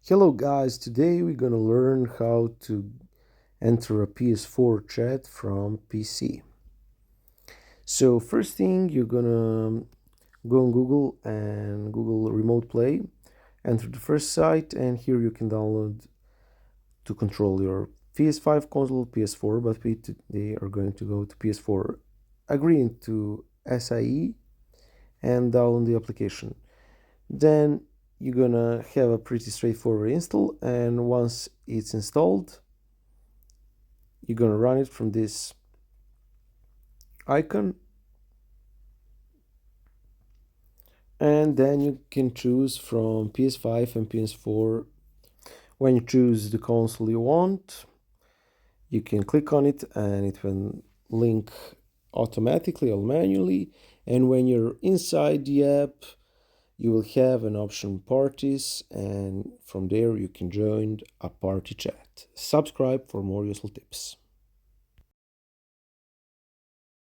Hello guys, today we're gonna learn how to enter a PS4 chat from PC. So first thing you're gonna go on Google and Google Remote Play, enter the first site and here you can download to control your PS5 console, PS4, but we today are going to go to PS4, agreeing to SIE and download the application. Then you're gonna have a pretty straightforward install, and once it's installed you're gonna run it from this icon, and then you can choose from PS5 and PS4. When you choose the console you want, you can click on it and it will link automatically or manually, and when you're inside the app you will have an option parties, and from there you can join a party chat. Subscribe for more useful tips.